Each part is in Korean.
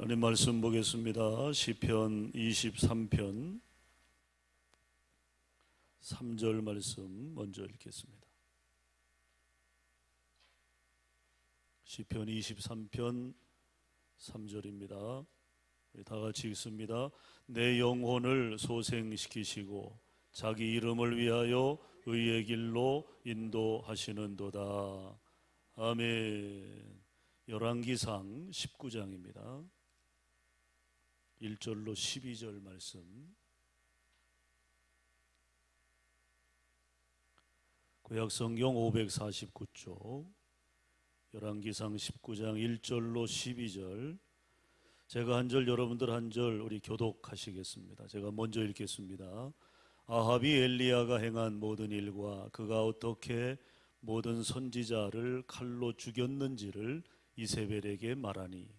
하나님 말씀 보겠습니다. 시편 23편 3절 말씀 먼저 읽겠습니다. 시편 23편 3절입니다. 우리 다 같이 읽습니다. 내 영혼을 소생시키시고 자기 이름을 위하여 의의 길로 인도하시는도다. 아멘. 열왕기상 19장입니다. 1절로 12절 말씀. 구약성경 549쪽 열왕기상 19장 1절로 12절. 제가 한 절, 여러분들 한 절 우리 교독하시겠습니다. 제가 먼저 읽겠습니다. 아합이 엘리야가 행한 모든 일과 그가 어떻게 모든 선지자를 칼로 죽였는지를 이세벨에게 말하니,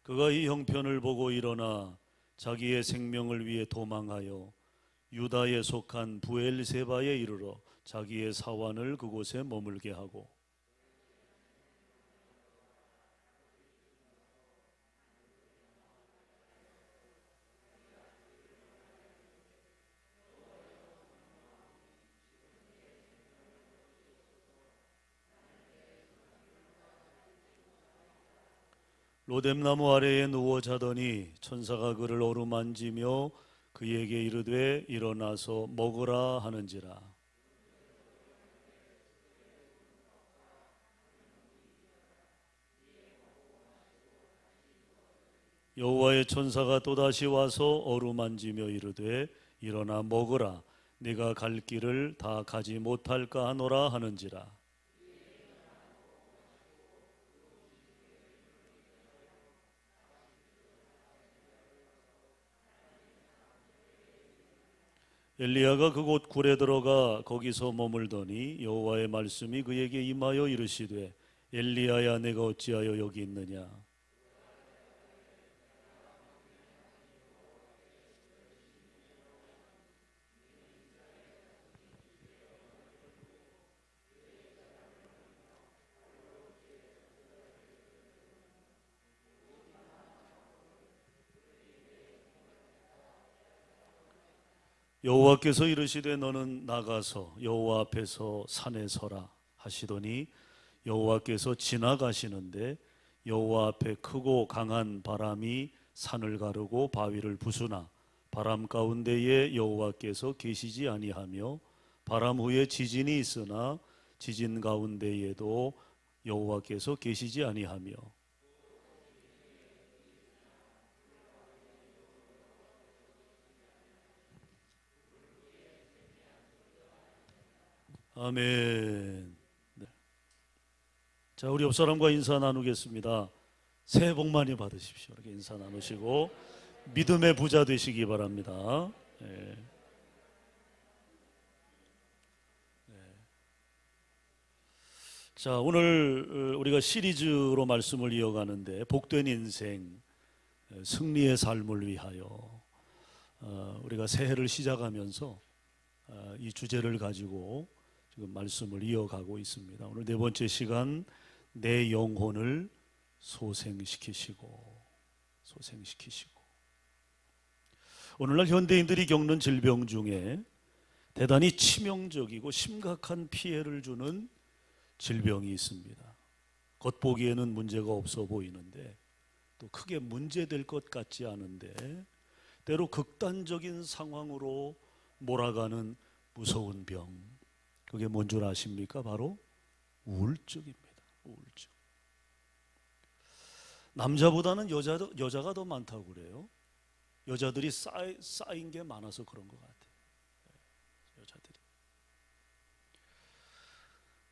그가 이 형편을 보고 일어나 자기의 생명을 위해 도망하여 유다에 속한 부엘세바에 이르러 자기의 사환을 그곳에 머물게 하고, 로뎀나무 아래에 누워 자더니 천사가 그를 어루만지며 그에게 이르되 일어나서 먹으라 하는지라. 여호와의 천사가 또다시 와서 어루만지며 이르되 일어나 먹으라. 네가 갈 길을 다 가지 못할까 하노라 하는지라. 엘리야가 그곳 굴에 들어가 거기서 머물더니 여호와의 말씀이 그에게 임하여 이르시되 엘리야야, 내가 어찌하여 여기 있느냐. 여호와께서 이르시되 너는 나가서 여호와 앞에서 산에 서라 하시더니 여호와께서 지나가시는데 여호와 앞에 크고 강한 바람이 산을 가르고 바위를 부수나 바람 가운데에 여호와께서 계시지 아니하며 바람 후에 지진이 있으나 지진 가운데에도 여호와께서 계시지 아니하며. 아멘. 네. 자, 우리 옆 사람과 인사 나누겠습니다. 새해 복 많이 받으십시오. 이렇게 인사 나누시고 믿음의 부자 되시기 바랍니다. 네. 네. 자, 오늘 우리가 시리즈로 말씀을 이어가는데 복된 인생, 승리의 삶을 위하여 우리가 새해를 시작하면서 이 주제를 가지고 지금 말씀을 이어가고 있습니다. 오늘 네 번째 시간, 내 영혼을 소생시키시고. 오늘날 현대인들이 겪는 질병 중에 대단히 치명적이고 심각한 피해를 주는 질병이 있습니다. 겉보기에는 문제가 없어 보이는데 또 크게 문제될 것 같지 않은데 때로 극단적인 상황으로 몰아가는 무서운 병. 그게 뭔 줄 아십니까? 바로 우울증입니다. 우울증. 남자보다는 여자가 더 많다고 그래요. 여자들이 쌓인 게 많아서 그런 것 같아요. 여자들이.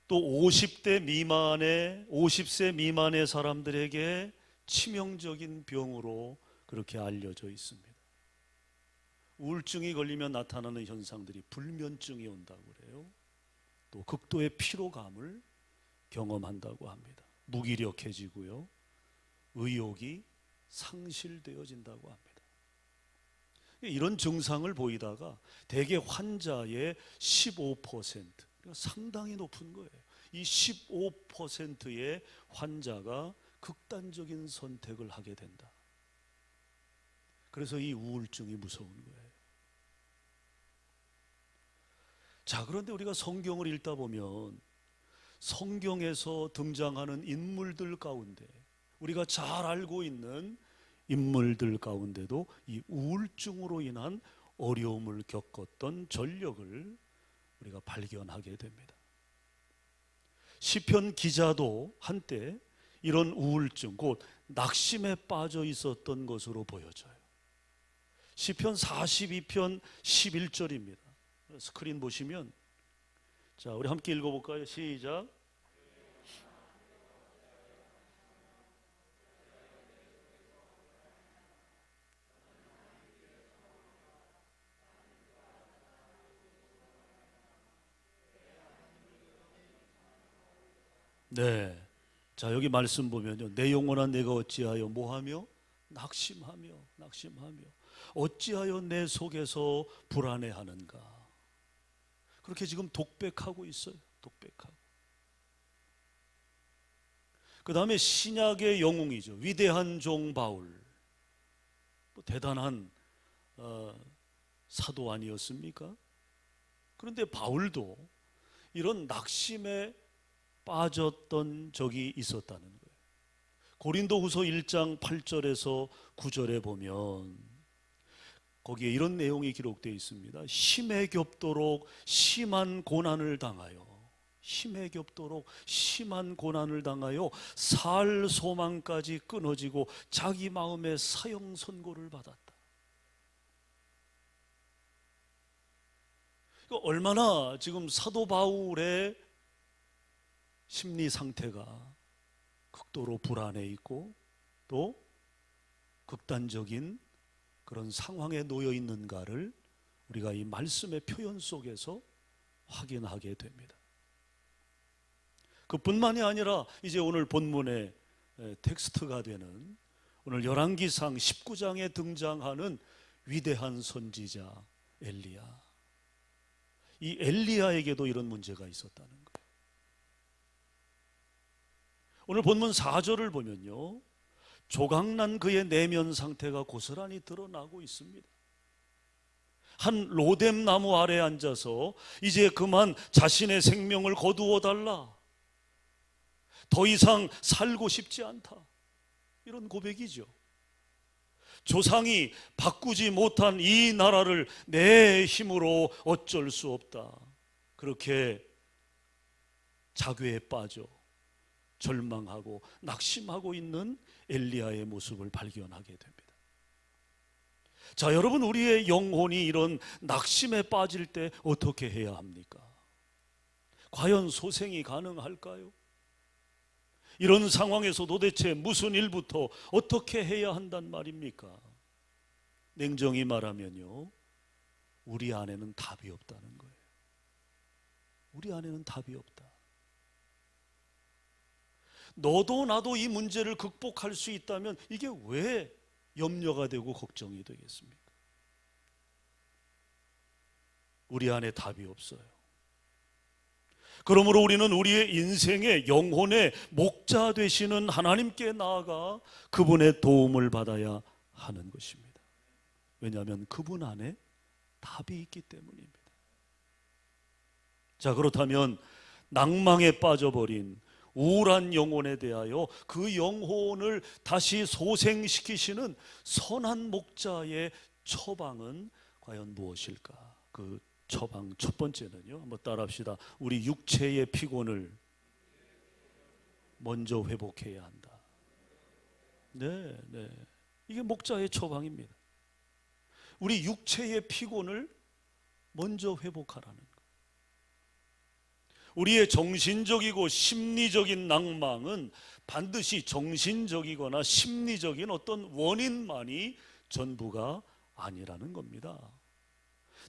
또 50세 미만의 사람들에게 치명적인 병으로 그렇게 알려져 있습니다. 우울증이 걸리면 나타나는 현상들이 불면증이 온다고 그래요. 또 극도의 피로감을 경험한다고 합니다. 무기력해지고요. 의욕이 상실되어진다고 합니다. 이런 증상을 보이다가 대개 환자의 15%, 그러니까 상당히 높은 거예요. 이 15%의 환자가 극단적인 선택을 하게 된다. 그래서 이 우울증이 무서운 거예요. 자, 그런데 우리가 성경을 읽다 보면 성경에서 등장하는 인물들 가운데, 우리가 잘 알고 있는 인물들 가운데도 이 우울증으로 인한 어려움을 겪었던 전력을 우리가 발견하게 됩니다. 시편 기자도 한때 이런 우울증, 곧 낙심에 빠져 있었던 것으로 보여져요. 시편 42편 11절입니다. 스크린 보시면, 자, 우리 함께 읽어볼까요? 시작. 네. 자, 여기 말씀 보면요. 내 영혼아 내가 어찌하여 뭐하며? 낙심하며 어찌하여 내 속에서 불안해하는가. 그렇게 지금 독백하고 있어요. 독백하고. 그 다음에 신약의 영웅이죠. 위대한 종 바울. 대단한 사도 아니었습니까? 그런데 바울도 이런 낙심에 빠졌던 적이 있었다는 거예요. 고린도후서 1장 8절에서 9절에 보면 거기에 이런 내용이 기록되어 있습니다. 힘에 겹도록 심한 고난을 당하여, 힘에 겹도록 심한 고난을 당하여 살 소망까지 끊어지고 자기 마음에 사형 선고를 받았다. 얼마나 지금 사도 바울의 심리 상태가 극도로 불안해 있고 또 극단적인 그런 상황에 놓여 있는가를 우리가 이 말씀의 표현 속에서 확인하게 됩니다. 그뿐만이 아니라 이제 오늘 본문의 텍스트가 되는 오늘 열왕기상 19장에 등장하는 위대한 선지자 엘리야. 이 엘리야에게도 이런 문제가 있었다는 거예요. 오늘 본문 4절을 보면요, 조각난 그의 내면 상태가 고스란히 드러나고 있습니다. 한 로뎀 나무 아래 앉아서 이제 그만 자신의 생명을 거두어 달라, 더 이상 살고 싶지 않다, 이런 고백이죠. 조상이 바꾸지 못한 이 나라를 내 힘으로 어쩔 수 없다, 그렇게 자괴에 빠져 절망하고 낙심하고 있는 엘리야의 모습을 발견하게 됩니다. 자, 여러분, 우리의 영혼이 이런 낙심에 빠질 때 어떻게 해야 합니까? 과연 소생이 가능할까요? 이런 상황에서 도대체 무슨 일부터 어떻게 해야 한단 말입니까? 냉정히 말하면요, 우리 안에는 답이 없다는 거예요. 우리 안에는 답이 없다. 너도 나도 이 문제를 극복할 수 있다면 이게 왜 염려가 되고 걱정이 되겠습니까? 우리 안에 답이 없어요. 그러므로 우리는 우리의 인생의 영혼의 목자 되시는 하나님께 나아가 그분의 도움을 받아야 하는 것입니다. 왜냐하면 그분 안에 답이 있기 때문입니다. 자, 그렇다면 낭망에 빠져버린 우울한 영혼에 대하여 그 영혼을 다시 소생시키시는 선한 목자의 처방은 과연 무엇일까? 그 처방 첫 번째는요, 한번 따라합시다. 우리 육체의 피곤을 먼저 회복해야 한다. 네. 이게 목자의 처방입니다. 우리 육체의 피곤을 먼저 회복하라는 것. 우리의 정신적이고 심리적인 낭망은 반드시 정신적이거나 심리적인 어떤 원인만이 전부가 아니라는 겁니다.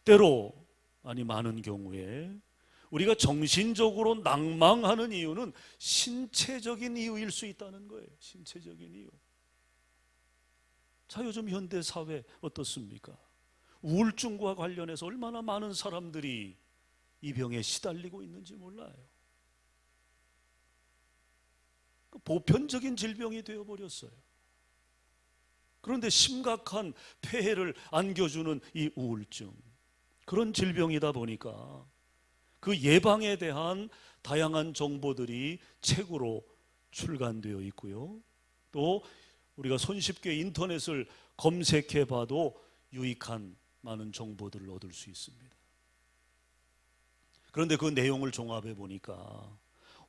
때로, 아니 많은 경우에 우리가 정신적으로 낭망하는 이유는 신체적인 이유일 수 있다는 거예요. 신체적인 이유. 자, 요즘 현대 사회 어떻습니까? 우울증과 관련해서 얼마나 많은 사람들이 이 병에 시달리고 있는지 몰라요. 보편적인 질병이 되어버렸어요. 그런데 심각한 폐해를 안겨주는 이 우울증, 그런 질병이다 보니까 그 예방에 대한 다양한 정보들이 책으로 출간되어 있고요. 또 우리가 손쉽게 인터넷을 검색해 봐도 유익한 많은 정보들을 얻을 수 있습니다. 그런데 그 내용을 종합해 보니까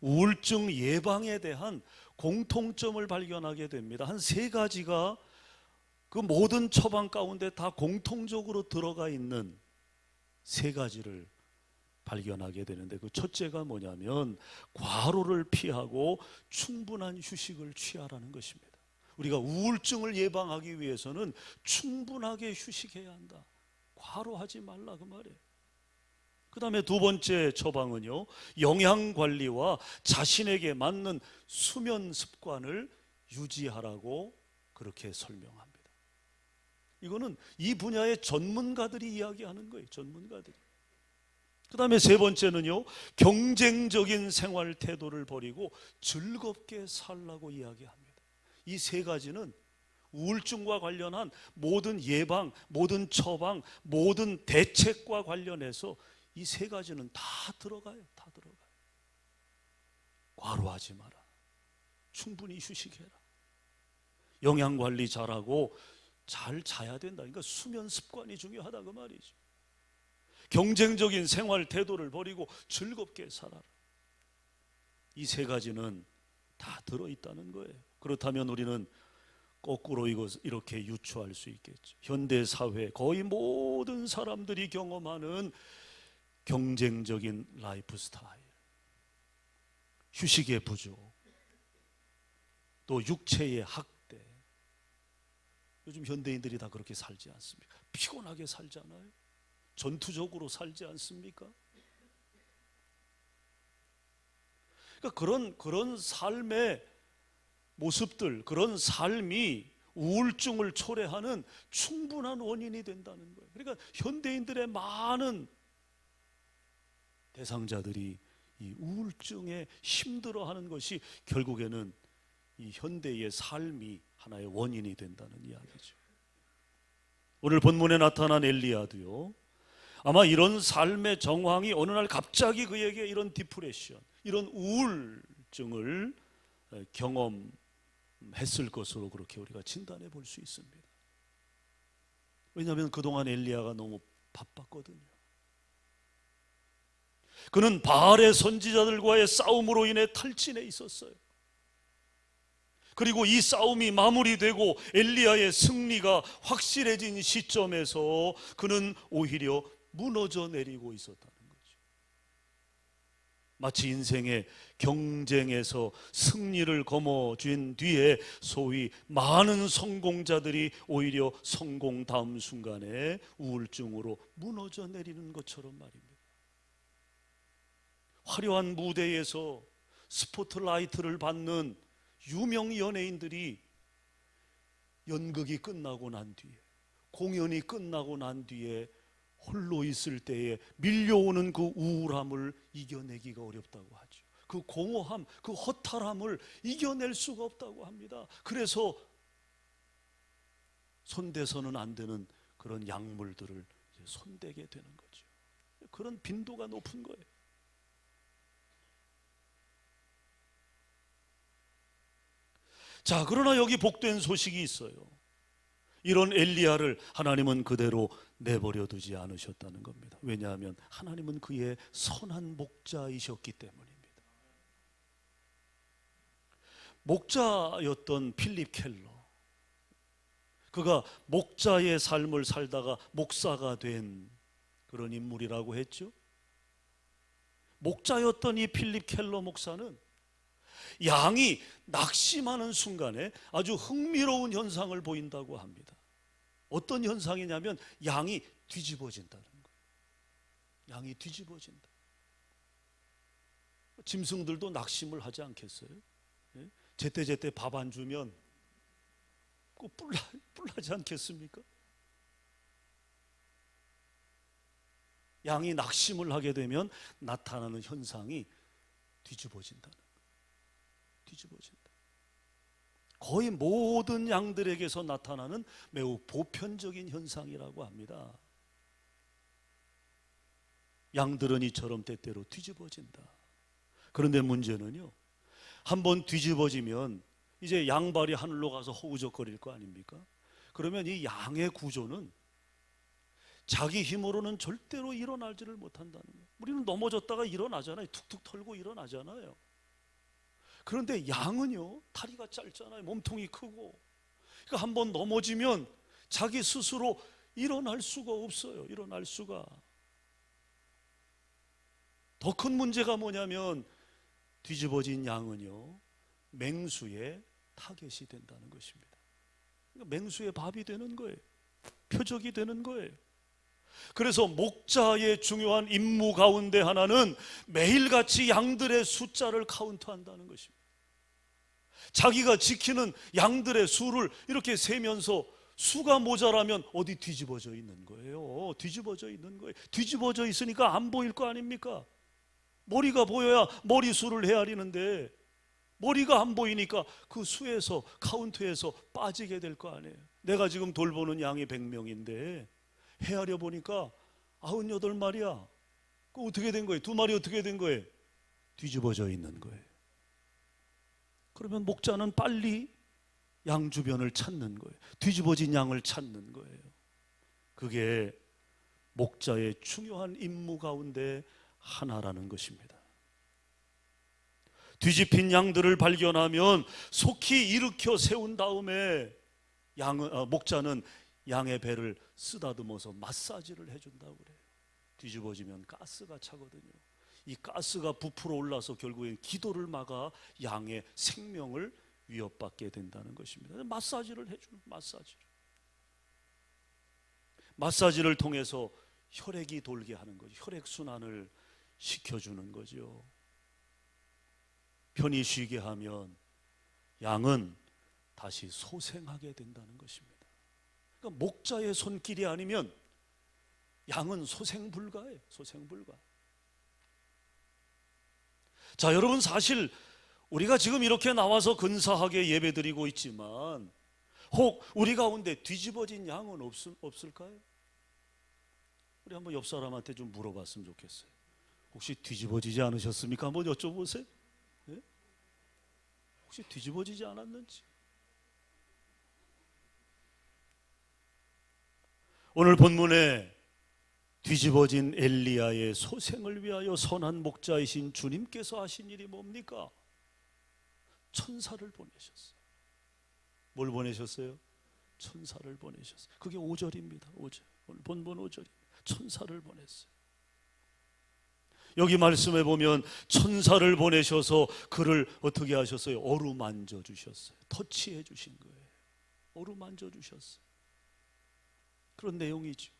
우울증 예방에 대한 공통점을 발견하게 됩니다. 한 3가지가 그 모든 처방 가운데 다 공통적으로 들어가 있는 3가지를 발견하게 되는데, 그 첫째가 뭐냐면 과로를 피하고 충분한 휴식을 취하라는 것입니다. 우리가 우울증을 예방하기 위해서는 충분하게 휴식해야 한다. 과로하지 말라 그 말이에요. 그 다음에 2번째 처방은요, 영양관리와 자신에게 맞는 수면 습관을 유지하라고 그렇게 설명합니다. 이거는 이 분야의 전문가들이 이야기하는 거예요. 전문가들이. 그 다음에 3번째는요, 경쟁적인 생활 태도를 버리고 즐겁게 살라고 이야기합니다. 이 3가지는 우울증과 관련한 모든 예방, 모든 처방, 모든 대책과 관련해서 이 3가지는 다 들어가요. 다 들어가요. 과로하지 마라. 충분히 휴식해라. 영양관리 잘하고 잘 자야 된다. 그러니까 수면 습관이 중요하다 그 말이죠. 경쟁적인 생활 태도를 버리고 즐겁게 살아라. 이 3가지는 다 들어있다는 거예요. 그렇다면 우리는 거꾸로 이렇게 유추할 수 있겠죠. 현대 사회 거의 모든 사람들이 경험하는 경쟁적인 라이프 스타일, 휴식의 부족, 또 육체의 학대. 요즘 현대인들이 다 그렇게 살지 않습니까? 피곤하게 살잖아요. 전투적으로 살지 않습니까? 그러니까 그런 삶의 모습들, 그런 삶이 우울증을 초래하는 충분한 원인이 된다는 거예요. 그러니까 현대인들의 많은 대상자들이 이 우울증에 힘들어하는 것이 결국에는 이 현대의 삶이 하나의 원인이 된다는 이야기죠. 오늘 본문에 나타난 엘리야도요, 아마 이런 삶의 정황이 어느 날 갑자기 그에게 이런 디프레션, 이런 우울증을 경험했을 것으로 그렇게 우리가 진단해 볼 수 있습니다. 왜냐하면 그동안 엘리야가 너무 바빴거든요. 그는 바알의 선지자들과의 싸움으로 인해 탈진해 있었어요. 그리고 이 싸움이 마무리되고 엘리야의 승리가 확실해진 시점에서 그는 오히려 무너져 내리고 있었다는 거죠. 마치 인생의 경쟁에서 승리를 거머쥔 뒤에 소위 많은 성공자들이 오히려 성공 다음 순간에 우울증으로 무너져 내리는 것처럼 말입니다. 화려한 무대에서 스포트라이트를 받는 유명 연예인들이 연극이 끝나고 난 뒤에, 공연이 끝나고 난 뒤에 홀로 있을 때에 밀려오는 그 우울함을 이겨내기가 어렵다고 하죠. 그 공허함, 그 허탈함을 이겨낼 수가 없다고 합니다. 그래서 손대서는 안 되는 그런 약물들을 손대게 되는 거죠. 그런 빈도가 높은 거예요. 자, 그러나 여기 복된 소식이 있어요. 이런 엘리야를 하나님은 그대로 내버려 두지 않으셨다는 겁니다. 왜냐하면 하나님은 그의 선한 목자이셨기 때문입니다. 목자였던 필립 켈러, 그가 목자의 삶을 살다가 목사가 된 그런 인물이라고 했죠. 목자였던 이 필립 켈러 목사는 양이 낙심하는 순간에 아주 흥미로운 현상을 보인다고 합니다. 어떤 현상이냐면 양이 뒤집어진다는 거예요. 양이 뒤집어진다. 짐승들도 낙심을 하지 않겠어요? 예? 제때제때 밥 안 주면 꼭 뿔나지 않겠습니까? 양이 낙심을 하게 되면 나타나는 현상이 뒤집어진다는 거예요. 뒤집어진다. 거의 모든 양들에게서 나타나는 매우 보편적인 현상이라고 합니다. 양들은 이처럼 때때로 뒤집어진다. 그런데 문제는요, 한번 뒤집어지면 이제 양발이 하늘로 가서 허우적거릴 거 아닙니까? 그러면 이 양의 구조는 자기 힘으로는 절대로 일어나지를 못한다는 거예요. 우리는 넘어졌다가 일어나잖아요. 툭툭 털고 일어나잖아요. 그런데 양은요, 다리가 짧잖아요. 몸통이 크고. 그러니까 한번 넘어지면 자기 스스로 일어날 수가 없어요. 일어날 수가. 더 큰 문제가 뭐냐면 뒤집어진 양은요, 맹수의 타겟이 된다는 것입니다. 그러니까 맹수의 밥이 되는 거예요. 표적이 되는 거예요. 그래서 목자의 중요한 임무 가운데 하나는 매일같이 양들의 숫자를 카운트한다는 것입니다. 자기가 지키는 양들의 수를 이렇게 세면서 수가 모자라면 어디 뒤집어져 있는 거예요. 뒤집어져 있는 거예요. 뒤집어져 있으니까 안 보일 거 아닙니까? 머리가 보여야 머리수를 헤아리는데 머리가 안 보이니까 그 수에서 카운트에서 빠지게 될 거 아니에요. 내가 지금 돌보는 양이 100명인데 헤아려 보니까 98마리야. 그 어떻게 된 거예요? 2마리 어떻게 된 거예요? 뒤집어져 있는 거예요. 그러면 목자는 빨리 양 주변을 찾는 거예요. 뒤집어진 양을 찾는 거예요. 그게 목자의 중요한 임무 가운데 하나라는 것입니다. 뒤집힌 양들을 발견하면 속히 일으켜 세운 다음에 목자는 양의 배를 쓰다듬어서 마사지를 해준다고 그래요. 뒤집어지면 가스가 차거든요. 이 가스가 부풀어 올라서 결국엔 기도를 막아 양의 생명을 위협받게 된다는 것입니다. 마사지를 해주는 마사지를 통해서 혈액이 돌게 하는 거죠. 혈액순환을 시켜주는 거죠. 편히 쉬게 하면 양은 다시 소생하게 된다는 것입니다. 그러니까 목자의 손길이 아니면 양은 소생불가예요. 소생불가. 자, 여러분, 사실 우리가 지금 이렇게 나와서 근사하게 예배드리고 있지만 혹 우리 가운데 뒤집어진 양은 없을까요? 우리 한번 옆 사람한테 좀 물어봤으면 좋겠어요. 혹시 뒤집어지지 않으셨습니까? 한번 여쭤보세요. 네? 혹시 뒤집어지지 않았는지. 오늘 본문에 뒤집어진 엘리야의 소생을 위하여 선한 목자이신 주님께서 하신 일이 뭡니까? 천사를 보내셨어요. 뭘 보내셨어요? 천사를 보내셨어요. 그게 5절입니다. 5절. 오늘 본문 5절입니다. 천사를 보냈어요. 여기 말씀해 보면 천사를 보내셔서 그를 어떻게 하셨어요? 어루만져 주셨어요. 터치해 주신 거예요. 어루만져 주셨어요. 그런 내용이죠.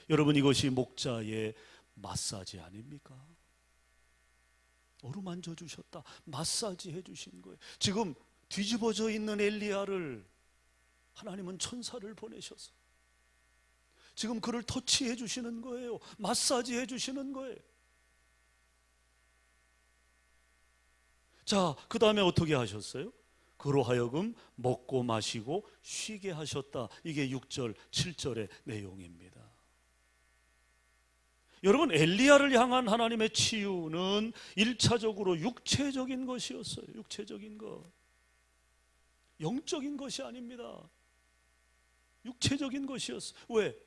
여러분, 이것이 목자의 마사지 아닙니까? 어루만져 주셨다. 마사지 해 주신 거예요. 지금 뒤집어져 있는 엘리야를 하나님은 천사를 보내셔서 지금 그를 터치해 주시는 거예요. 마사지 해 주시는 거예요. 자, 그 다음에 어떻게 하셨어요? 그로 하여금 먹고 마시고 쉬게 하셨다. 이게 6절, 7절의 내용입니다. 여러분, 엘리야를 향한 하나님의 치유는 1차적으로 육체적인 것이었어요. 육체적인 것. 영적인 것이 아닙니다. 육체적인 것이었어요. 왜?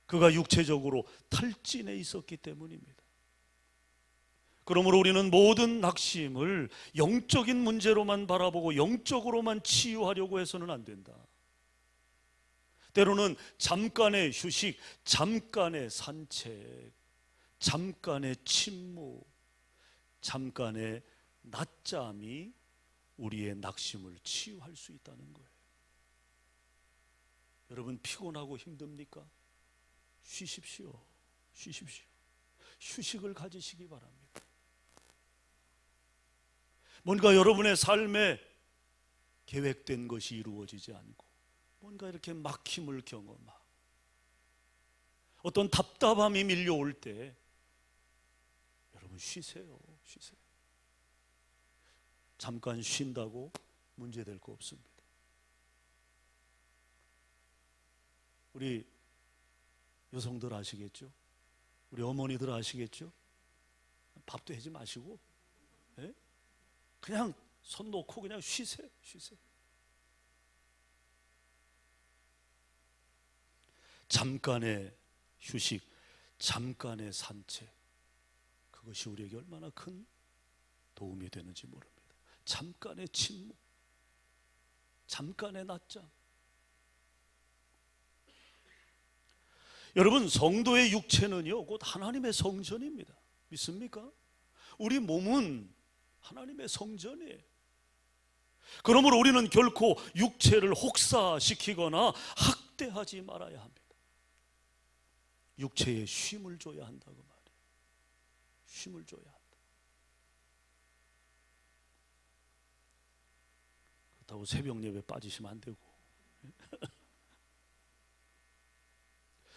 그가 육체적으로 탈진해 있었기 때문입니다. 그러므로 우리는 모든 낙심을 영적인 문제로만 바라보고 영적으로만 치유하려고 해서는 안 된다. 때로는 잠깐의 휴식, 잠깐의 산책, 잠깐의 침묵, 잠깐의 낮잠이 우리의 낙심을 치유할 수 있다는 거예요. 여러분, 피곤하고 힘듭니까? 쉬십시오. 쉬십시오. 휴식을 가지시기 바랍니다. 뭔가 여러분의 삶에 계획된 것이 이루어지지 않고 뭔가 이렇게 막힘을 경험하고 어떤 답답함이 밀려올 때 여러분 쉬세요. 쉬세요. 잠깐 쉰다고 문제될 거 없습니다. 우리 여성들 아시겠죠? 우리 어머니들 아시겠죠? 밥도 하지 마시고 그냥 손 놓고 그냥 쉬세요. 쉬세요. 잠깐의 휴식, 잠깐의 산책, 그것이 우리에게 얼마나 큰 도움이 되는지 모릅니다. 잠깐의 침묵, 잠깐의 낮잠. 여러분, 성도의 육체는요 곧 하나님의 성전입니다. 믿습니까? 우리 몸은 하나님의 성전이에요. 그러므로 우리는 결코 육체를 혹사시키거나 학대하지 말아야 합니다. 육체에 쉼을 줘야 한다고 말해요. 쉼을 줘야 한다. 그렇다고 새벽 예배 빠지시면 안 되고.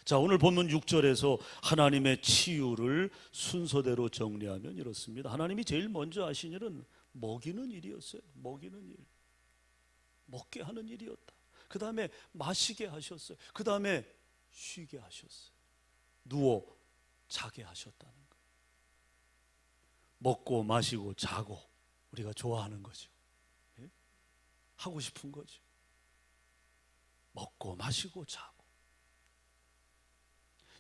자, 오늘 본문 6절에서 하나님의 치유를 순서대로 정리하면 이렇습니다. 하나님이 제일 먼저 하신 일은 먹이는 일이었어요. 먹이는 일. 먹게 하는 일이었다. 그 다음에 마시게 하셨어요. 그 다음에 쉬게 하셨어요. 누워 자게 하셨다는 거예요. 먹고 마시고 자고 우리가 좋아하는 거죠. 예? 하고 싶은 거죠. 먹고 마시고 자고.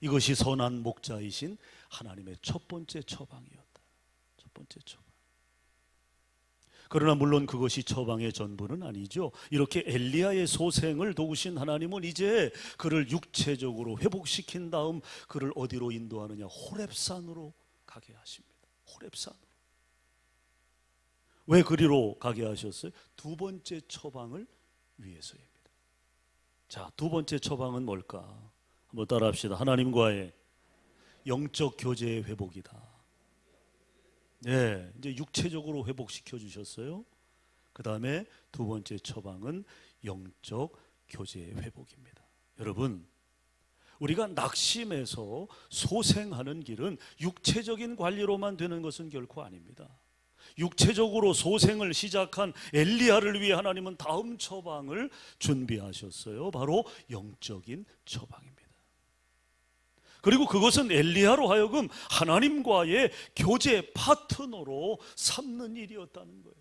이것이 선한 목자이신 하나님의 첫 번째 처방이었다. 첫 번째 처방. 그러나 물론 그것이 처방의 전부는 아니죠. 이렇게 엘리야의 소생을 도우신 하나님은 이제 그를 육체적으로 회복시킨 다음 그를 어디로 인도하느냐? 호렙산으로 가게 하십니다. 호렙산으로. 왜 그리로 가게 하셨어요? 두 번째 처방을 위해서입니다. 자, 두 번째 처방은 뭘까? 한번 따라합시다. 하나님과의 영적 교제의 회복이다. 네, 이제 육체적으로 회복시켜 주셨어요. 그 다음에 두 번째 처방은 영적 교제의 회복입니다. 여러분, 우리가 낙심해서 소생하는 길은 육체적인 관리로만 되는 것은 결코 아닙니다. 육체적으로 소생을 시작한 엘리야를 위해 하나님은 다음 처방을 준비하셨어요. 바로 영적인 처방입니다. 그리고 그것은 엘리야로 하여금 하나님과의 교제 파트너로 삼는 일이었다는 거예요.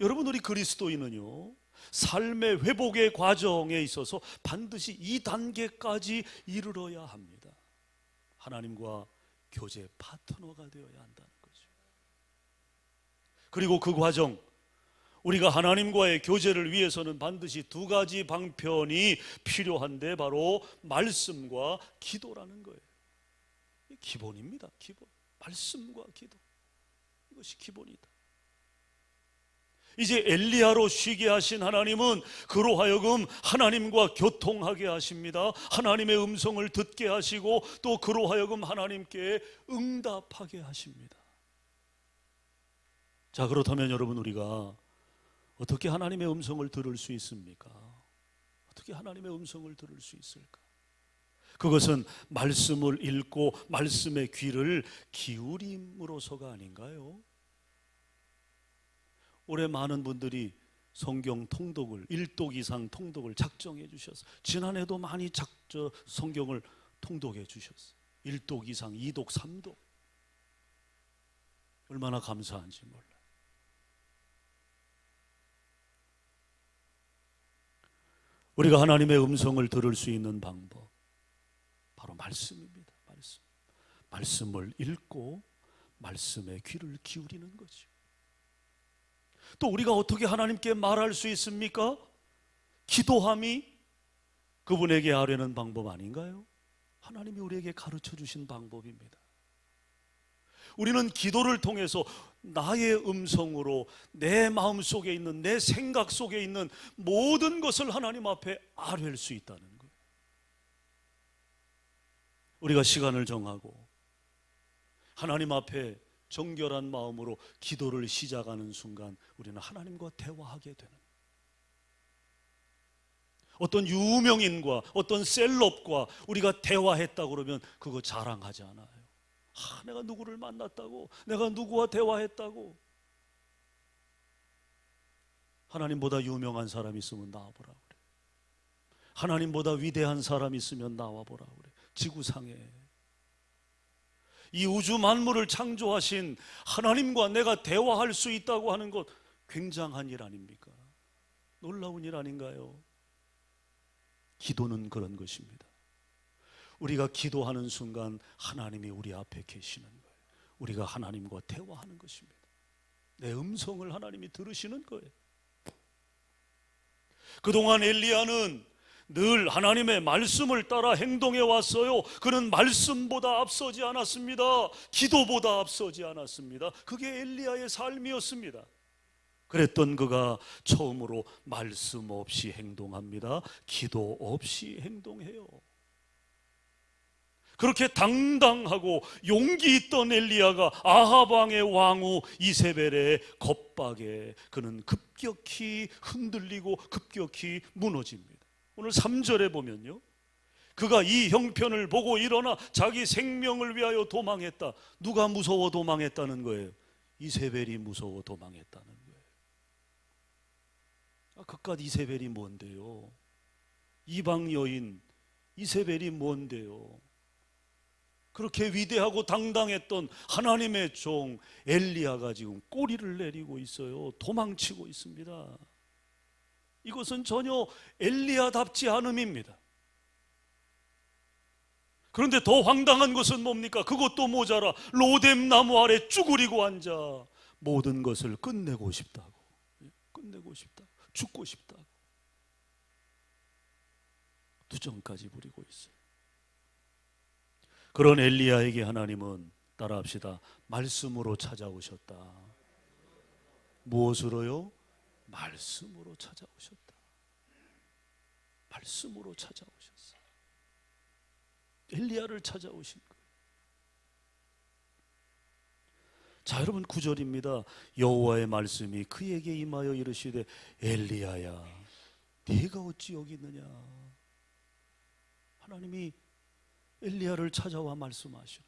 여러분, 우리 그리스도인은요 삶의 회복의 과정에 있어서 반드시 이 단계까지 이르러야 합니다. 하나님과 교제 파트너가 되어야 한다는 거죠. 그리고 그 과정, 우리가 하나님과의 교제를 위해서는 반드시 두 가지 방편이 필요한데 바로 말씀과 기도라는 거예요. 기본입니다. 기본. 말씀과 기도. 이것이 기본이다. 이제 엘리야로 쉬게 하신 하나님은 그로 하여금 하나님과 교통하게 하십니다. 하나님의 음성을 듣게 하시고 또 그로 하여금 하나님께 응답하게 하십니다. 자, 그렇다면 여러분, 우리가 어떻게 하나님의 음성을 들을 수 있습니까? 어떻게 하나님의 음성을 들을 수 있을까? 그것은 말씀을 읽고 말씀의 귀를 기울임으로서가 아닌가요? 올해 많은 분들이 성경 통독을 1독 이상 통독을 작정해 주셨어요. 지난해도 많이 성경을 통독해 주셨어요. 1독 이상, 2독, 3독. 얼마나 감사한지 몰라요. 우리가 하나님의 음성을 들을 수 있는 방법 바로 말씀입니다. 말씀. 말씀을 읽고 말씀에 귀를 기울이는 거죠. 또 우리가 어떻게 하나님께 말할 수 있습니까? 기도함이 그분에게 아뢰는 방법 아닌가요? 하나님이 우리에게 가르쳐 주신 방법입니다. 우리는 기도를 통해서 나의 음성으로 내 마음 속에 있는, 내 생각 속에 있는 모든 것을 하나님 앞에 아뢰할 수 있다는 거예요. 우리가 시간을 정하고 하나님 앞에 정결한 마음으로 기도를 시작하는 순간 우리는 하나님과 대화하게 되는, 어떤 유명인과 어떤 셀럽과 우리가 대화했다 그러면 그거 자랑하지 않아요. 내가 누구를 만났다고, 내가 누구와 대화했다고. 하나님보다 유명한 사람 있으면 나와보라 그래. 하나님보다 위대한 사람 있으면 나와보라 그래. 지구상에 이 우주 만물을 창조하신 하나님과 내가 대화할 수 있다고 하는 것, 굉장한 일 아닙니까? 놀라운 일 아닌가요? 기도는 그런 것입니다. 우리가 기도하는 순간 하나님이 우리 앞에 계시는 거예요. 우리가 하나님과 대화하는 것입니다. 내 음성을 하나님이 들으시는 거예요. 그동안 엘리야는 늘 하나님의 말씀을 따라 행동해 왔어요. 그는 말씀보다 앞서지 않았습니다. 기도보다 앞서지 않았습니다. 그게 엘리야의 삶이었습니다. 그랬던 그가 처음으로 말씀 없이 행동합니다. 기도 없이 행동해요. 그렇게 당당하고 용기 있던 엘리야가 아합 왕의 왕후 이세벨의 겁박에 그는 급격히 흔들리고 급격히 무너집니다. 오늘 3절에 보면요, 그가 이 형편을 보고 일어나 자기 생명을 위하여 도망했다. 누가 무서워 도망했다는 거예요? 이세벨이 무서워 도망했다는 거예요. 그깟 이세벨이 뭔데요? 이방 여인 이세벨이 뭔데요? 그렇게 위대하고 당당했던 하나님의 종 엘리야가 지금 꼬리를 내리고 있어요. 도망치고 있습니다. 이것은 전혀 엘리야답지 않음입니다. 그런데 더 황당한 것은 뭡니까? 그것도 모자라 로뎀 나무 아래 쭈그리고 앉아 모든 것을 끝내고 싶다고, 끝내고 싶다고, 죽고 싶다고 투정까지 부리고 있어요. 그런 엘리야에게 하나님은, 따라합시다, 말씀으로 찾아오셨다. 무엇으로요? 말씀으로 찾아오셨다. 말씀으로 찾아오셨어요. 엘리야를 찾아오신 거예요. 자, 여러분 9절입니다. 여호와의 말씀이 그에게 임하여 이르시되 엘리야야 네가 어찌 여기 있느냐. 하나님이 엘리야를 찾아와 말씀하시는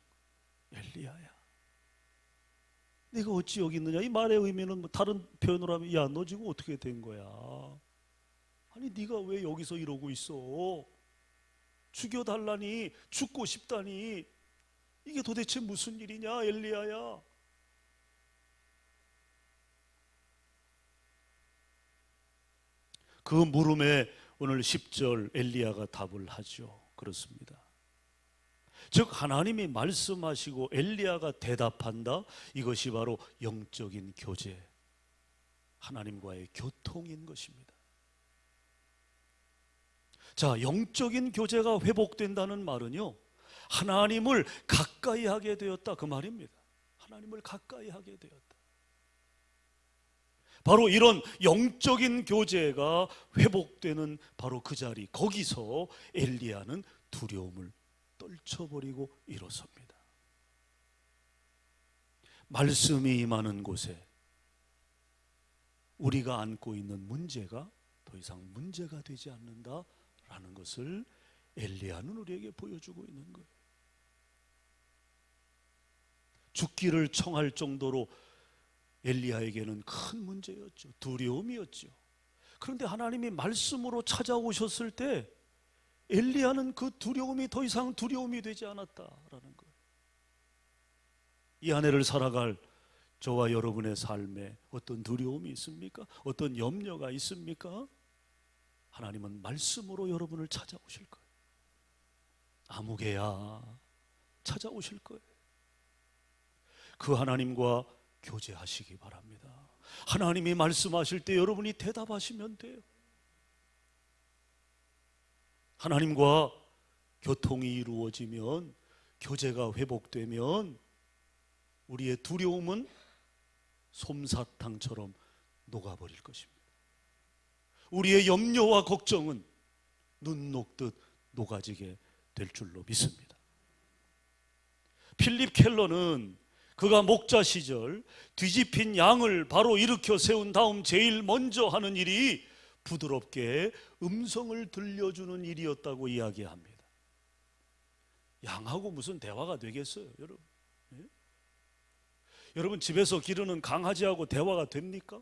거예요. 엘리야야 네가 어찌 여기 있느냐. 이 말의 의미는 다른 표현으로 하면 야 너 지금 어떻게 된 거야. 아니 네가 왜 여기서 이러고 있어. 죽여달라니, 죽고 싶다니, 이게 도대체 무슨 일이냐 엘리야야. 그 물음에 오늘 10절 엘리야가 답을 하죠. 그렇습니다. 즉 하나님이 말씀하시고 엘리야가 대답한다. 이것이 바로 영적인 교제, 하나님과의 교통인 것입니다. 자, 영적인 교제가 회복된다는 말은요, 하나님을 가까이 하게 되었다 그 말입니다. 하나님을 가까이 하게 되었다. 바로 이런 영적인 교제가 회복되는 바로 그 자리, 거기서 엘리야는 두려움을 떨쳐버리고 일어섭니다. 말씀이 임하는 곳에 우리가 안고 있는 문제가 더 이상 문제가 되지 않는다라는 것을 엘리야는 우리에게 보여주고 있는 거예요. 죽기를 청할 정도로 엘리야에게는 큰 문제였죠. 두려움이었죠. 그런데 하나님이 말씀으로 찾아오셨을 때 엘리야는 그 두려움이 더 이상 두려움이 되지 않았다라는 거예요. 이 한 해를 살아갈 저와 여러분의 삶에 어떤 두려움이 있습니까? 어떤 염려가 있습니까? 하나님은 말씀으로 여러분을 찾아오실 거예요. 아무개야 찾아오실 거예요. 그 하나님과 교제하시기 바랍니다. 하나님이 말씀하실 때 여러분이 대답하시면 돼요. 하나님과 교통이 이루어지면, 교제가 회복되면 우리의 두려움은 솜사탕처럼 녹아버릴 것입니다. 우리의 염려와 걱정은 눈 녹듯 녹아지게 될 줄로 믿습니다. 필립 켈러는 그가 목자 시절 뒤집힌 양을 바로 일으켜 세운 다음 제일 먼저 하는 일이 부드럽게 음성을 들려주는 일이었다고 이야기합니다. 양하고 무슨 대화가 되겠어요, 여러분? 예? 여러분 집에서 기르는 강아지하고 대화가 됩니까?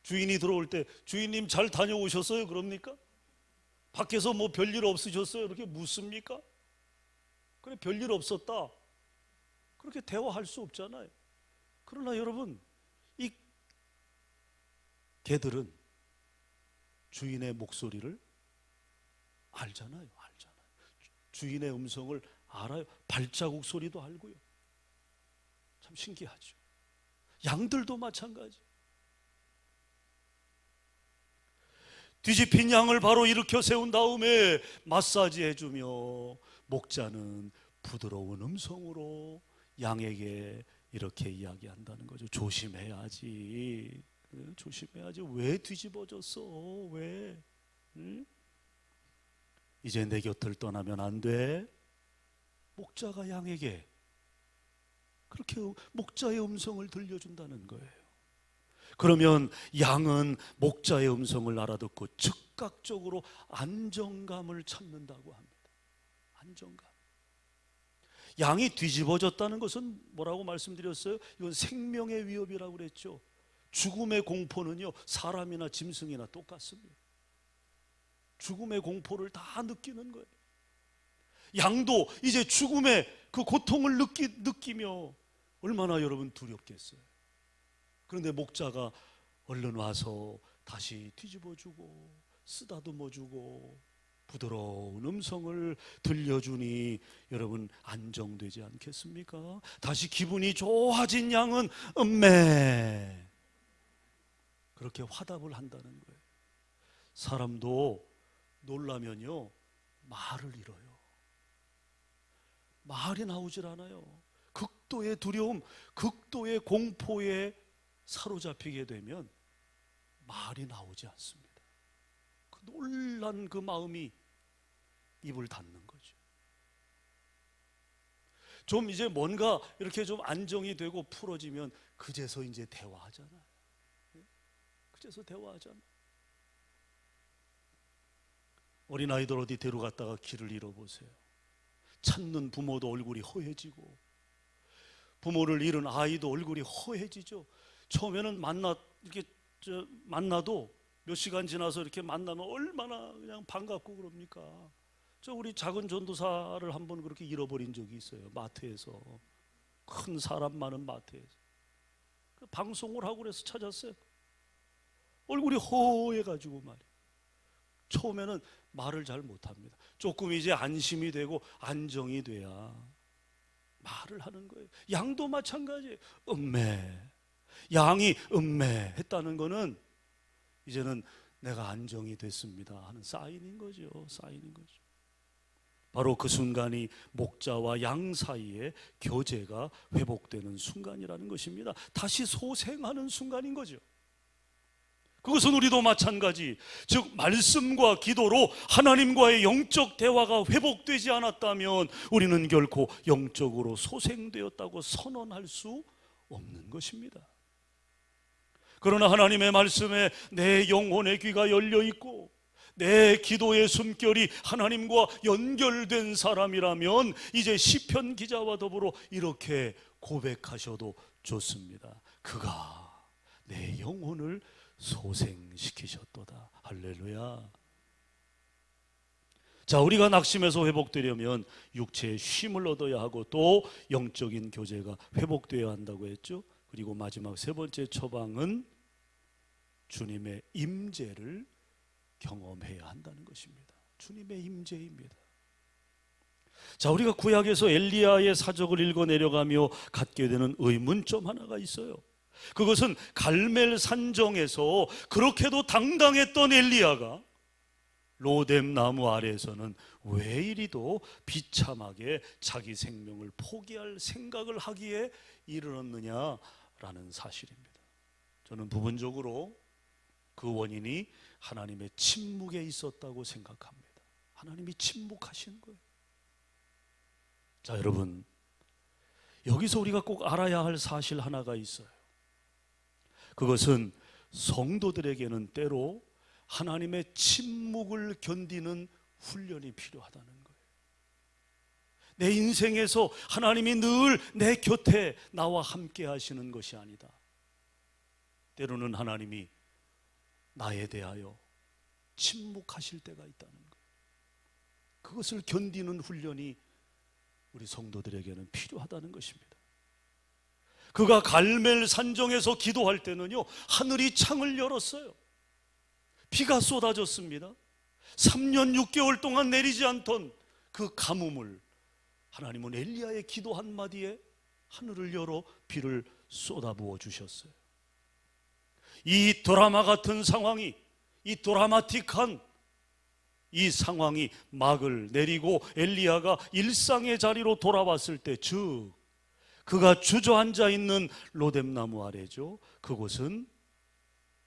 주인이 들어올 때 주인님 잘 다녀오셨어요? 그럽니까? 밖에서 뭐 별일 없으셨어요? 이렇게 묻습니까? 그래, 별일 없었다, 그렇게 대화할 수 없잖아요. 그러나 여러분, 이 개들은 주인의 목소리를 알잖아요. 주인의 음성을 알아요. 발자국 소리도 알고요. 참 신기하죠. 양들도 마찬가지. 뒤집힌 양을 바로 일으켜 세운 다음에 마사지 해주며 목자는 부드러운 음성으로 양에게 이렇게 이야기한다는 거죠. 조심해야지. 조심해야지. 왜 뒤집어졌어? 왜? 응? 이제 내 곁을 떠나면 안 돼. 목자가 양에게 그렇게 목자의 음성을 들려준다는 거예요. 그러면 양은 목자의 음성을 알아듣고 즉각적으로 안정감을 찾는다고 합니다. 안정감. 양이 뒤집어졌다는 것은 뭐라고 말씀드렸어요? 이건 생명의 위협이라고 그랬죠. 죽음의 공포는요, 사람이나 짐승이나 똑같습니다. 죽음의 공포를 다 느끼는 거예요. 양도 이제 죽음의 그 고통을 느끼며 얼마나 여러분 두렵겠어요. 그런데 목자가 얼른 와서 다시 뒤집어주고 쓰다듬어주고 부드러운 음성을 들려주니 여러분 안정되지 않겠습니까? 다시 기분이 좋아진 양은 음메 그렇게 화답을 한다는 거예요. 사람도 놀라면요 말을 잃어요. 말이 나오질 않아요. 극도의 두려움, 극도의 공포에 사로잡히게 되면 말이 나오지 않습니다. 그 놀란 그 마음이 입을 닫는 거죠. 좀 이제 뭔가 이렇게 좀 안정이 되고 풀어지면 그제서 이제 대화하잖아요. 그제서 대화하잖아요. 어린아이들 어디 데려갔다가 길을 잃어보세요. 찾는 부모도 얼굴이 허해지고 부모를 잃은 아이도 얼굴이 허해지죠. 처음에는 만나도 몇 시간 지나서 이렇게 만나면 얼마나 그냥 반갑고 그럽니까? 저 우리 작은 전도사를 한번 그렇게 잃어버린 적이 있어요. 마트에서. 큰 사람 많은 마트에서. 방송을 하고 그래서 찾았어요. 얼굴이 허해가지고 말이에요. 처음에는 말을 잘 못합니다. 조금 이제 안심이 되고 안정이 돼야 말을 하는 거예요. 양도 마찬가지예요. 음메. 양이 음메 했다는 거는 이제는 내가 안정이 됐습니다 하는 사인인 거죠. 사인인 거죠. 바로 그 순간이 목자와 양 사이의 교제가 회복되는 순간이라는 것입니다. 다시 소생하는 순간인 거죠. 그것은 우리도 마찬가지. 즉 말씀과 기도로 하나님과의 영적 대화가 회복되지 않았다면 우리는 결코 영적으로 소생되었다고 선언할 수 없는 것입니다. 그러나 하나님의 말씀에 내 영혼의 귀가 열려 있고 내 기도의 숨결이 하나님과 연결된 사람이라면 이제 시편 기자와 더불어 이렇게 고백하셔도 좋습니다. 그가 내 영혼을 소생시키셨도다. 할렐루야. 자, 우리가 낙심에서 회복되려면 육체의 쉼을 얻어야 하고 또 영적인 교제가 회복되어야 한다고 했죠. 그리고 마지막 세 번째 처방은 주님의 임재를 경험해야 한다는 것입니다. 주님의 임재입니다. 자, 우리가 구약에서 엘리야의 사적을 읽어 내려가며 갖게 되는 의문점 하나가 있어요. 그것은 갈멜 산정에서 그렇게도 당당했던 엘리야가 로뎀 나무 아래에서는 왜 이리도 비참하게 자기 생명을 포기할 생각을 하기에 이르렀느냐라는 사실입니다. 저는 부분적으로 그 원인이 하나님의 침묵에 있었다고 생각합니다. 하나님이 침묵하신 거예요. 자, 여러분, 여기서 우리가 꼭 알아야 할 사실 하나가 있어요. 그것은 성도들에게는 때로 하나님의 침묵을 견디는 훈련이 필요하다는 거예요. 내 인생에서 하나님이 늘 내 곁에 나와 함께 하시는 것이 아니다. 때로는 하나님이 나에 대하여 침묵하실 때가 있다는 것. 그것을 견디는 훈련이 우리 성도들에게는 필요하다는 것입니다. 그가 갈멜 산정에서 기도할 때는요, 하늘이 창을 열었어요. 비가 쏟아졌습니다. 3년 6개월 동안 내리지 않던 그 가뭄을 하나님은 엘리야의 기도 한마디에 하늘을 열어 비를 쏟아부어 주셨어요. 이 드라마 같은 상황이, 이 드라마틱한 이 상황이 막을 내리고 엘리야가 일상의 자리로 돌아왔을 때, 즉 그가 주저앉아 있는 로뎀나무 아래죠. 그곳은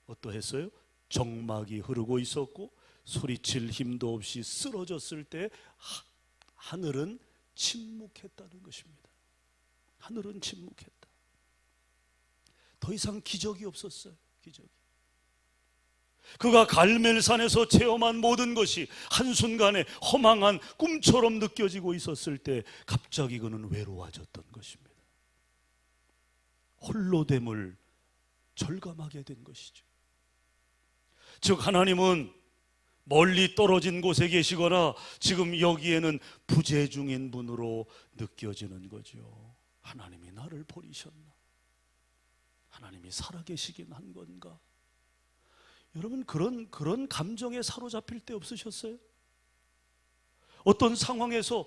어떠했어요? 정막이 흐르고 있었고 소리칠 힘도 없이 쓰러졌을 때 하늘은 침묵했다는 것입니다. 하늘은 침묵했다. 더 이상 기적이 없었어요. 기적이. 그가 갈멜산에서 체험한 모든 것이 한순간에 허망한 꿈처럼 느껴지고 있었을 때 갑자기 그는 외로워졌던 것입니다. 홀로됨을 절감하게 된 것이죠. 즉 하나님은 멀리 떨어진 곳에 계시거나 지금 여기에는 부재 중인 분으로 느껴지는 거죠. 하나님이 나를 버리셨나? 하나님이 살아계시긴 한 건가? 여러분 그런 감정에 사로잡힐 때 없으셨어요? 어떤 상황에서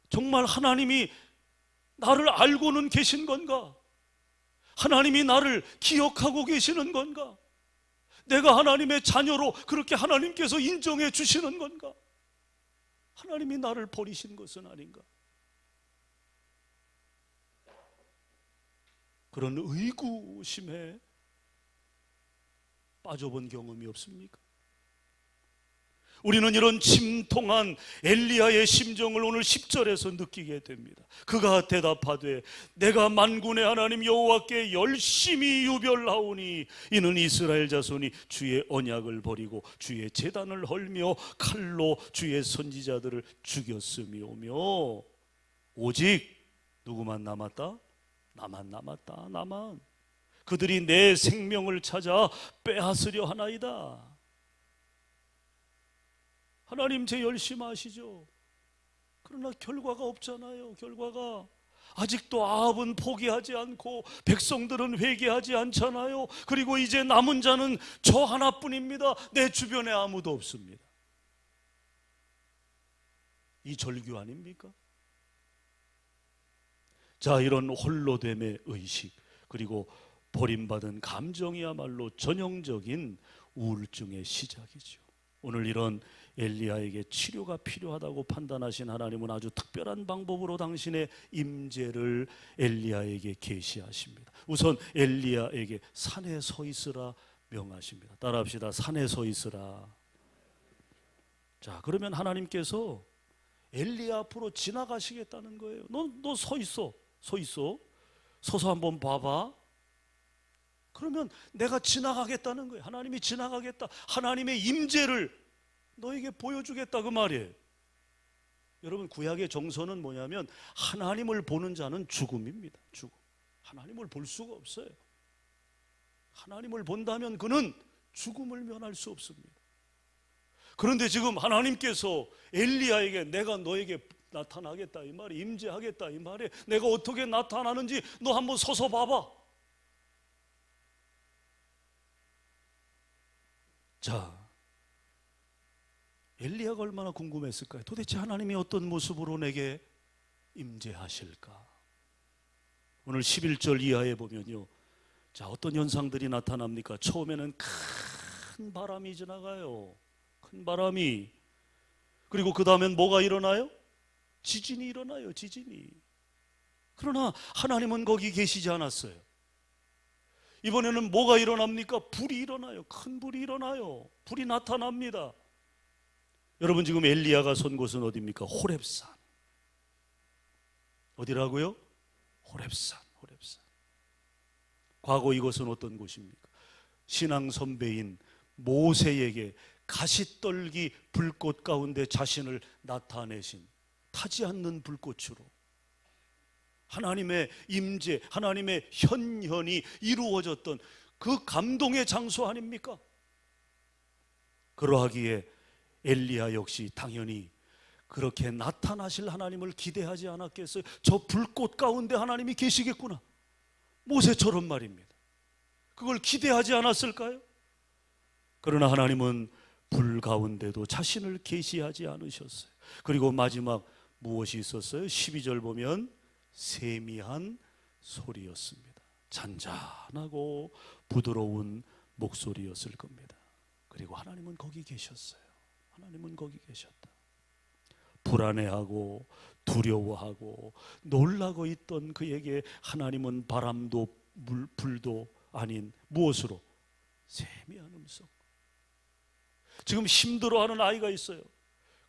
정말 하나님이 나를 알고는 계신 건가? 하나님이 나를 기억하고 계시는 건가? 내가 하나님의 자녀로 그렇게 하나님께서 인정해 주시는 건가? 하나님이 나를 버리신 것은 아닌가? 그런 의구심에 빠져본 경험이 없습니까? 우리는 이런 침통한 엘리야의 심정을 오늘 10절에서 느끼게 됩니다. 그가 대답하되 내가 만군의 하나님 여호와께 열심히 유별하오니 이는 이스라엘 자손이 주의 언약을 버리고 주의 제단을 헐며 칼로 주의 선지자들을 죽였음이오며 오직 누구만 남았다? 나만 남았다. 나만. 그들이 내 생명을 찾아 빼앗으려 하나이다. 하나님 제 열심 아시죠? 그러나 결과가 없잖아요. 결과가. 아직도 아합은 포기하지 않고 백성들은 회개하지 않잖아요. 그리고 이제 남은 자는 저 하나뿐입니다. 내 주변에 아무도 없습니다. 이 절규 아닙니까? 자, 이런 홀로됨의 의식 그리고 버림받은 감정이야말로 전형적인 우울증의 시작이죠. 오늘 이런 엘리야에게 치료가 필요하다고 판단하신 하나님은 아주 특별한 방법으로 당신의 임재를 엘리야에게 계시하십니다. 우선 엘리야에게 산에 서 있으라 명하십니다. 따라합시다. 산에 서 있으라. 자, 그러면 하나님께서 엘리야 앞으로 지나가시겠다는 거예요. 너 서 있어. 서 있어. 서서 한번 봐봐. 그러면 내가 지나가겠다는 거예요. 하나님이 지나가겠다. 하나님의 임재를 너에게 보여주겠다 그 말이에요. 여러분 구약의 정서는 뭐냐면 하나님을 보는 자는 죽음입니다. 죽음. 하나님을 볼 수가 없어요. 하나님을 본다면 그는 죽음을 면할 수 없습니다. 그런데 지금 하나님께서 엘리야에게 내가 너에게 나타나겠다 이 말이, 임재하겠다 이 말에 내가 어떻게 나타나는지 너 한번 서서 봐봐. 자, 엘리야가 얼마나 궁금했을까요? 도대체 하나님이 어떤 모습으로 내게 임재하실까? 오늘 11절 이하에 보면요, 자, 어떤 현상들이 나타납니까? 처음에는 큰 바람이 지나가요. 큰 바람이. 그리고 그 다음엔 뭐가 일어나요? 지진이 일어나요. 지진이. 그러나 하나님은 거기 계시지 않았어요. 이번에는 뭐가 일어납니까? 불이 일어나요. 큰 불이 일어나요. 불이 나타납니다. 여러분 지금 엘리야가 선 곳은 어디입니까? 호렙산. 어디라고요? 호렙산. 과거 이곳은 어떤 곳입니까? 신앙 선배인 모세에게 가시떨기 불꽃 가운데 자신을 나타내신, 타지 않는 불꽃으로 하나님의 임재, 하나님의 현현이 이루어졌던 그 감동의 장소 아닙니까? 그러하기에 엘리야 역시 당연히 그렇게 나타나실 하나님을 기대하지 않았겠어요? 저 불꽃 가운데 하나님이 계시겠구나, 모세처럼 말입니다. 그걸 기대하지 않았을까요? 그러나 하나님은 불 가운데도 자신을 계시하지 않으셨어요. 그리고 마지막 무엇이 있었어요? 12절 보면 세미한 소리였습니다. 잔잔하고 부드러운 목소리였을 겁니다. 그리고 하나님은 거기 계셨어요. 하나님은 거기 계셨다. 불안해하고 두려워하고 놀라고 있던 그에게 하나님은 바람도 불도 아닌 무엇으로? 세미한 음성. 지금 힘들어하는 아이가 있어요.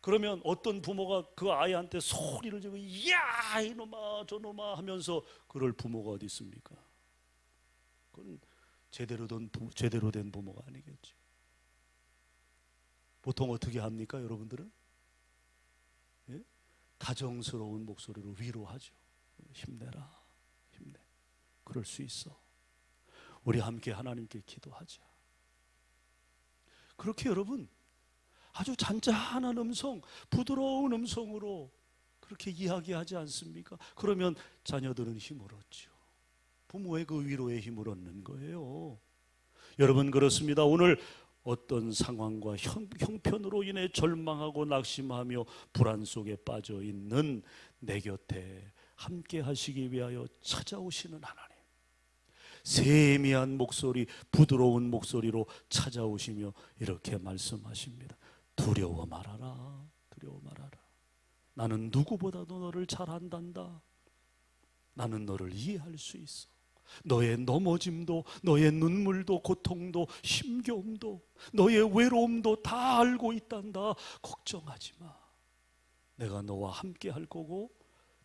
그러면 어떤 부모가 그 아이한테 소리를 지르고 야 이놈아 저놈아 하면서 그럴 부모가 어디 있습니까? 그건 제대로 된 부모가 아니겠죠. 보통 어떻게 합니까, 여러분들은? 예? 다정스러운 목소리로 위로하죠. 힘내라, 힘내. 그럴 수 있어. 우리 함께 하나님께 기도하자. 그렇게 여러분 아주 잔잔한 음성, 부드러운 음성으로 그렇게 이야기하지 않습니까? 그러면 자녀들은 힘을 얻죠. 부모의 그 위로에 힘을 얻는 거예요. 여러분 그렇습니다. 오늘 어떤 상황과 형편으로 인해 절망하고 낙심하며 불안 속에 빠져 있는 내 곁에 함께 하시기 위하여 찾아오시는 하나님, 세미한 목소리, 부드러운 목소리로 찾아오시며 이렇게 말씀하십니다. 두려워 말아라, 두려워 말아라. 나는 누구보다도 너를 잘 안단다. 나는 너를 이해할 수 있어. 너의 넘어짐도, 너의 눈물도, 고통도, 힘겨움도, 너의 외로움도 다 알고 있단다. 걱정하지 마. 내가 너와 함께 할 거고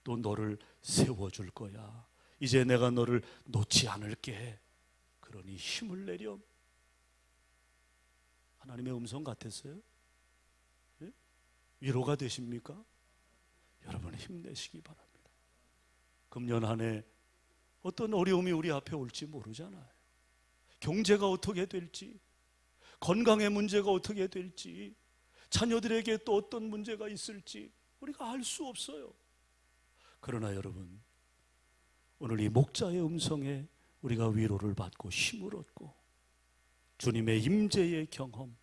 또 너를 세워줄 거야. 이제 내가 너를 놓지 않을게. 그러니 힘을 내렴. 하나님의 음성 같았어요? 예? 위로가 되십니까? 여러분 힘내시기 바랍니다. 금년 한 해 어떤 어려움이 우리 앞에 올지 모르잖아요. 경제가 어떻게 될지, 건강의 문제가 어떻게 될지, 자녀들에게 또 어떤 문제가 있을지 우리가 알 수 없어요. 그러나 여러분, 오늘 이 목자의 음성에 우리가 위로를 받고 힘을 얻고 주님의 임재의 경험,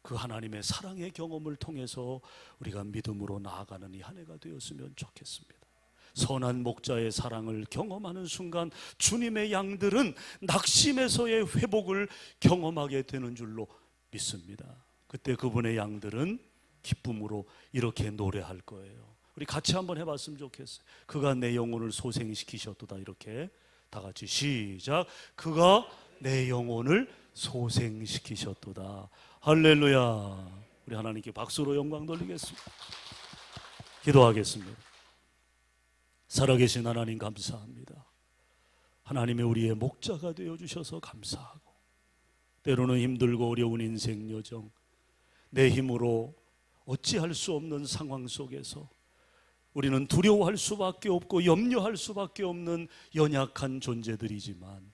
그 하나님의 사랑의 경험을 통해서 우리가 믿음으로 나아가는 이 한 해가 되었으면 좋겠습니다. 선한 목자의 사랑을 경험하는 순간 주님의 양들은 낙심에서의 회복을 경험하게 되는 줄로 믿습니다. 그때 그분의 양들은 기쁨으로 이렇게 노래할 거예요. 우리 같이 한번 해봤으면 좋겠어요. 그가 내 영혼을 소생시키셨도다. 이렇게 다 같이 시작. 그가 내 영혼을 소생시키셨도다. 할렐루야. 우리 하나님께 박수로 영광 돌리겠습니다. 기도하겠습니다. 살아계신 하나님 감사합니다. 하나님의 우리의 목자가 되어주셔서 감사하고, 때로는 힘들고 어려운 인생 여정, 내 힘으로 어찌할 수 없는 상황 속에서 우리는 두려워할 수밖에 없고 염려할 수밖에 없는 연약한 존재들이지만,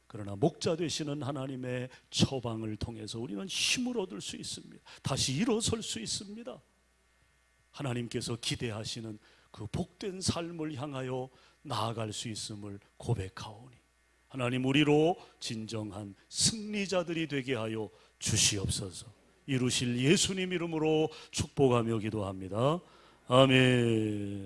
그러나 목자 되시는 하나님의 처방을 통해서 우리는 힘을 얻을 수 있습니다. 다시 일어설 수 있습니다. 하나님께서 기대하시는 그 복된 삶을 향하여 나아갈 수 있음을 고백하오니 하나님 우리로 진정한 승리자들이 되게 하여 주시옵소서. 이루실 예수님 이름으로 축복하며 기도합니다. 아멘.